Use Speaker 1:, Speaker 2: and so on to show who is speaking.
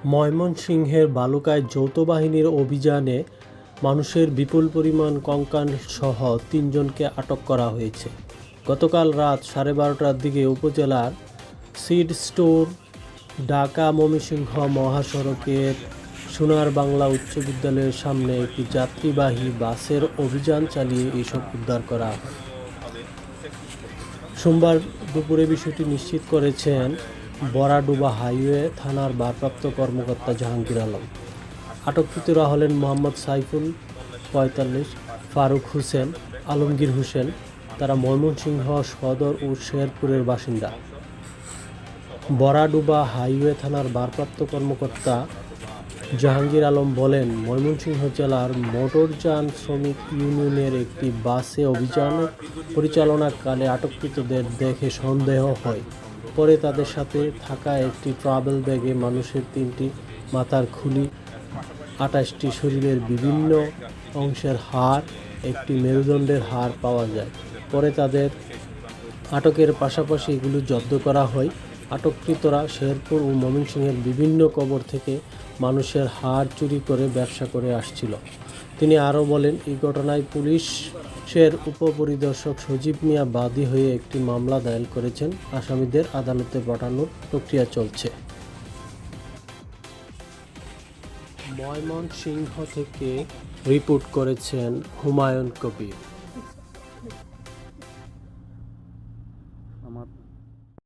Speaker 1: ময়মনসিংহের বালুকায় যৌথ বাহিনীর অভিযানে মানুষের বিপুল পরিমাণ কঙ্কালসহ ৩ জনকে আটক করা হয়েছে। গতকাল রাত 12:30টার দিকে উপজেলার সিড স্টোর ঢাকা-ময়মনসিংহ মহাসড়কের সোনার বাংলা উচ্চ বিদ্যালয়ের সামনে একটি যাত্রীবাহী বাসের অভিযান চালিয়ে এসব উদ্ধার করা হয়। সোমবার দুপুরে বিষয়টি নিশ্চিত করেছেন বড়াডুবা হাইওয়ে থানার ভারপ্রাপ্ত কর্মকর্তা জাহাঙ্গীর আলম। আটককৃতরা হলেন মোহাম্মদ সাইফুল ৪৫, ফারুক হোসেন, আলমগীর হোসেন। তারা ময়মনসিংহ সদর ও শেরপুরের বাসিন্দা। বড়াডুবা হাইওয়ে থানার ভারপ্রাপ্ত কর্মকর্তা জাহাঙ্গীর আলম বলেন, ময়মনসিংহ জেলার মোটরযান শ্রমিক ইউনিয়নের একটি বাসে অভিযান পরিচালনাকালে আটককৃতদের দেখে সন্দেহ হয়। পরে তাদের সাথে থাকা একটি ট্রাভেল ব্যাগে মানুষের ৩টি মাথার খুলি, ২৮টি শরীরের বিভিন্ন অংশের হাড়, একটি মেরুদণ্ডের হাড় পাওয়া যায়। পরে তাদের আটকের পাশাপাশি এগুলো জব্দ করা হয়। আটককৃতরা শেরপুর ও ময়মনসিংহের বিভিন্ন কবর থেকে মানুষের হাড় চুরি করে ব্যবসা করে আসছিল। তিনি আরও বলেন, এই ঘটনায় পুলিশের উপপরিদর্শক সজীব মিয়া বাদী হয়ে একটি মামলা দায়ের করেছেন। আসামিদের আদালতে পাঠানোর প্রক্রিয়া চলছে। ময়মনসিংহ থেকে রিপোর্ট করেছেন হুমায়ুন কবির।